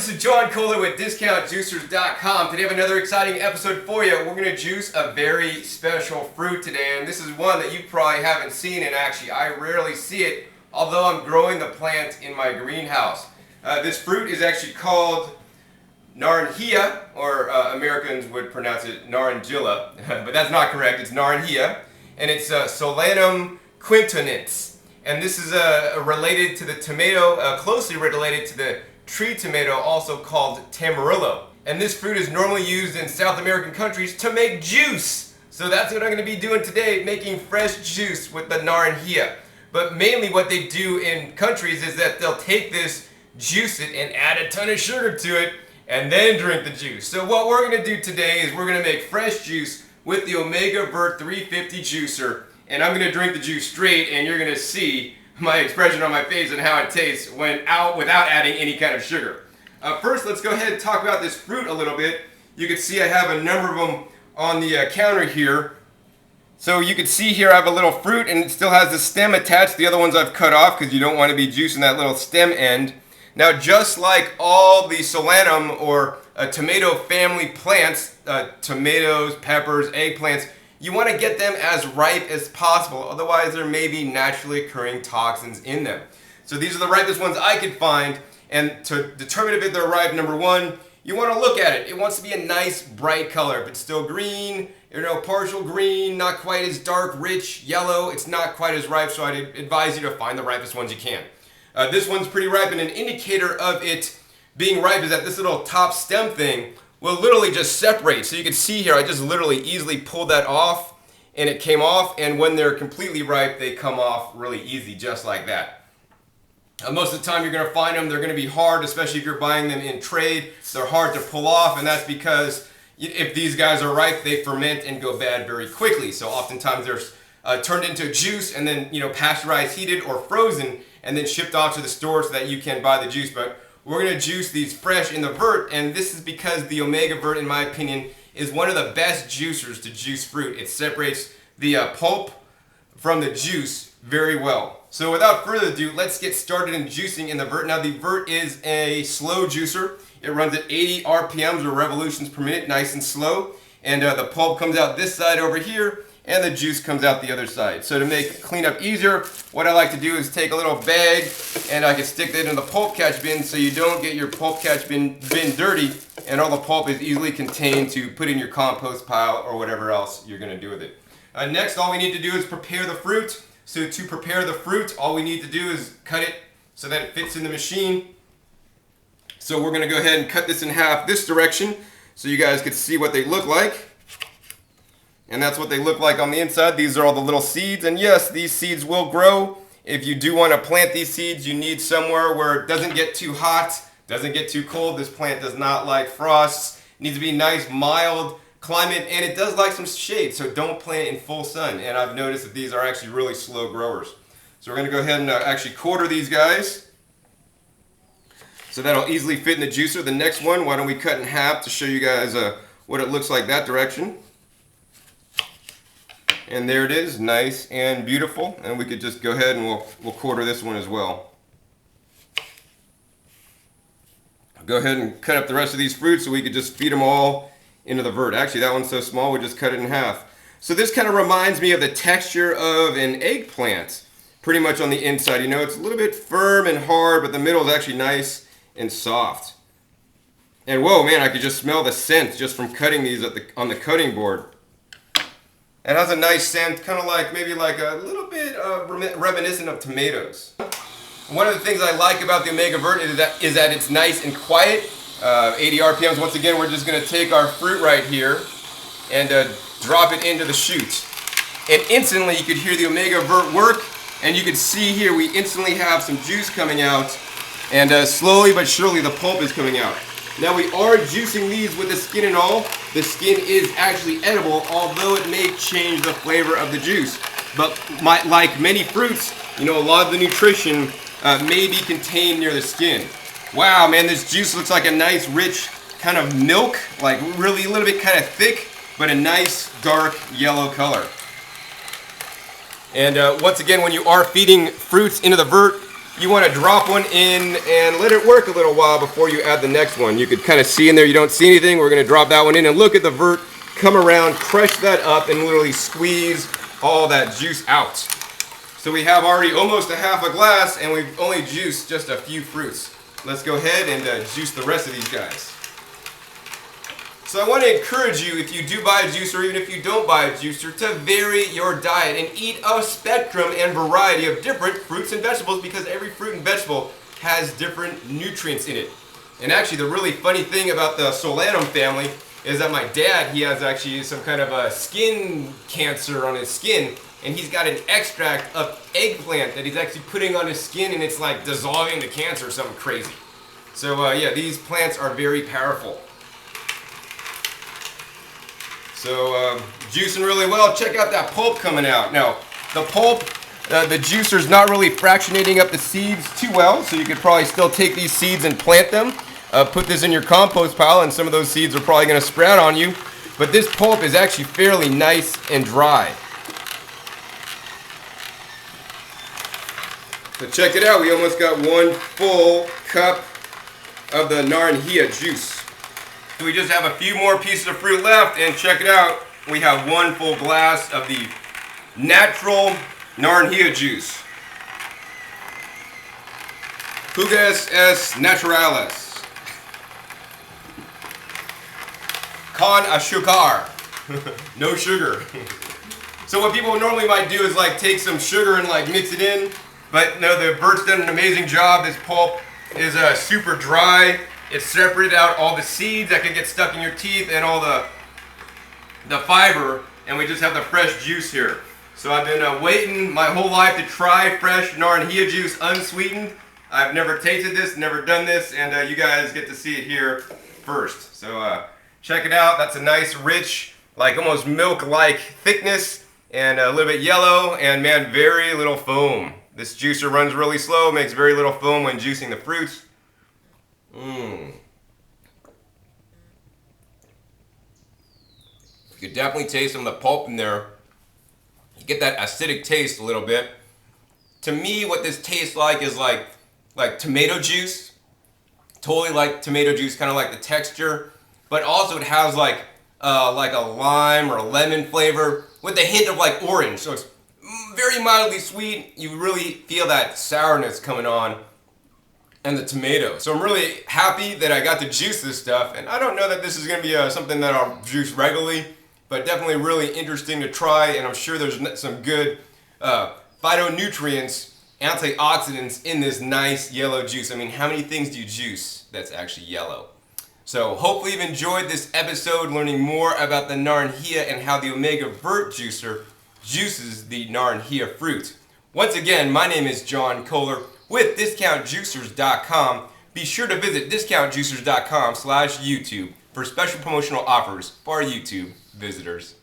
this is John Kohler with DiscountJuicers.com. Today I have another exciting episode for you. We're going to juice a very special fruit today, and this is one that you probably haven't seen, and actually I rarely see it, although I'm growing the plant in my greenhouse. This fruit is actually called Naranjilla, or Americans would pronounce it Naranjilla, but that's not correct. It's Naranjilla, and it's Solanum quintonense. And this is related to the tomato, closely related to the tree tomato, also called tamarillo. And this fruit is normally used in South American countries to make juice. So that's what I'm going to be doing today, making fresh juice with the Naranjilla. But mainly what they do in countries is that they'll take this, juice it, and add a ton of sugar to it, and then drink the juice. So what we're going to do today is we're going to make fresh juice with the Omega Vert 350 juicer. And I'm going to drink the juice straight, and you're going to see my expression on my face and how it tastes without adding any kind of sugar. First, let's go ahead and talk about this fruit a little bit. You can see I have a number of them on the counter here. So you can see here I have a little fruit, and it still has the stem attached. The other ones I've cut off because you don't want to be juicing that little stem end. Now, just like all the solanum or tomato family plants, tomatoes, peppers, eggplants, you want to get them as ripe as possible, otherwise there may be naturally occurring toxins in them. So these are the ripest ones I could find, and to determine if they're ripe, number one, you want to look at it. It wants to be a nice bright color. If it's still green, partial green, not quite as dark, rich, yellow, it's not quite as ripe, so I'd advise you to find the ripest ones you can. This one's pretty ripe, and an indicator of it being ripe is that this little top stem thing will literally just separate. So you can see here, I just literally easily pulled that off, and it came off, and when they're completely ripe, they come off really easy, just like that. Most of the time you're going to find them, they're going to be hard, especially if you're buying them in trade. They're hard to pull off, and that's because if these guys are ripe, they ferment and go bad very quickly. So oftentimes they're turned into juice and then pasteurized, heated, or frozen, and then shipped off to the store so that you can buy the juice. But we're going to juice these fresh in the Vert, and this is because the Omega Vert, in my opinion, is one of the best juicers to juice fruit. It separates the pulp from the juice very well. So without further ado, let's get started in juicing in the Vert. Now the Vert is a slow juicer. It runs at 80 RPMs or revolutions per minute, nice and slow. And the pulp comes out this side over here, and the juice comes out the other side. So to make cleanup easier, what I like to do is take a little bag, and I can stick that in the pulp catch bin so you don't get your pulp catch bin dirty, and all the pulp is easily contained to put in your compost pile or whatever else you're going to do with it. Next, all we need to do is prepare the fruit. So to prepare the fruit, all we need to do is cut it so that it fits in the machine. So we're going to go ahead and cut this in half this direction so you guys can see what they look like. And that's what they look like on the inside. These are all the little seeds, and yes, these seeds will grow. If you do want to plant these seeds, you need somewhere where it doesn't get too hot, doesn't get too cold. This plant does not like frosts. It needs to be nice, mild climate, and it does like some shade, so don't plant it in full sun. And I've noticed that these are actually really slow growers. So we're going to go ahead and actually quarter these guys. So that'll easily fit in the juicer. The next one, why don't we cut in half to show you guys what it looks like that direction. And there it is, nice and beautiful. And we could just go ahead and we'll quarter this one as well. Go ahead and cut up the rest of these fruits so we could just feed them all into the Vert. Actually, that one's so small, we just cut it in half. So this kind of reminds me of the texture of an eggplant, pretty much on the inside. It's a little bit firm and hard, but the middle is actually nice and soft. And whoa, man, I could just smell the scent just from cutting these on the cutting board. It has a nice scent, kind of like maybe like a little bit reminiscent of tomatoes. One of the things I like about the Omega Vert is that it's nice and quiet. 80 RPMs. Once again, we're just going to take our fruit right here and drop it into the chute. And instantly you could hear the Omega Vert work, and you can see here we instantly have some juice coming out, and slowly but surely the pulp is coming out. Now we are juicing these with the skin and all. The skin is actually edible, although it may change the flavor of the juice. But like many fruits, a lot of the nutrition may be contained near the skin. Wow, man, this juice looks like a nice, rich kind of milk, like really a little bit kind of thick, but a nice dark yellow color. And once again, when you are feeding fruits into the Vert, you want to drop one in and let it work a little while before you add the next one. You could kind of see in there you don't see anything. We're going to drop that one in and look at the vert, come around, crush that up, and literally squeeze all that juice out. So we have already almost a half a glass, and we've only juiced just a few fruits. Let's go ahead and juice the rest of these guys. So I want to encourage you, if you do buy a juicer, or even if you don't buy a juicer, to vary your diet and eat a spectrum and variety of different fruits and vegetables, because every fruit and vegetable has different nutrients in it. And actually, the really funny thing about the solanum family is that my dad, he has actually some kind of a skin cancer on his skin, and he's got an extract of eggplant that he's actually putting on his skin, and it's like dissolving the cancer or something crazy. So yeah, these plants are very powerful. So juicing really well. Check out that pulp coming out. Now, the pulp, the juicer's not really fractionating up the seeds too well, so you could probably still take these seeds and plant them. Put this in your compost pile, and some of those seeds are probably going to sprout on you. But this pulp is actually fairly nice and dry. So check it out. We almost got 1 full cup of the Naranjilla juice. So we just have a few more pieces of fruit left, and check it out. We have 1 full glass of the natural Naranjilla juice. Jugas es naturales. Con azúcar. No sugar. So what people normally might do is like take some sugar and like mix it in, but no, the vert's done an amazing job. This pulp is super dry. It's separated out all the seeds that can get stuck in your teeth and all the fiber, and we just have the fresh juice here. So I've been waiting my whole life to try fresh Naranjilla juice unsweetened. I've never tasted this, never done this, and you guys get to see it here first. So check it out. That's a nice, rich, like almost milk-like thickness, and a little bit yellow, and man, very little foam. This juicer runs really slow, makes very little foam when juicing the fruits. You could definitely taste some of the pulp in there. You get that acidic taste a little bit. To me, what this tastes like is like tomato juice. Totally like tomato juice, kind of like the texture. But also it has like a lime or a lemon flavor with a hint of like orange. So it's very mildly sweet. You really feel that sourness coming on. And the tomato. So I'm really happy that I got to juice this stuff, and I don't know that this is going to be something that I'll juice regularly, but definitely really interesting to try, and I'm sure there's some good phytonutrients, antioxidants in this nice yellow juice. I mean, how many things do you juice that's actually yellow? So hopefully you've enjoyed this episode learning more about the Naranjilla and how the Omega Vert juicer juices the Naranjilla fruit. Once again, my name is John Kohler with DiscountJuicers.com. Be sure to visit DiscountJuicers.com/YouTube for special promotional offers for our YouTube visitors.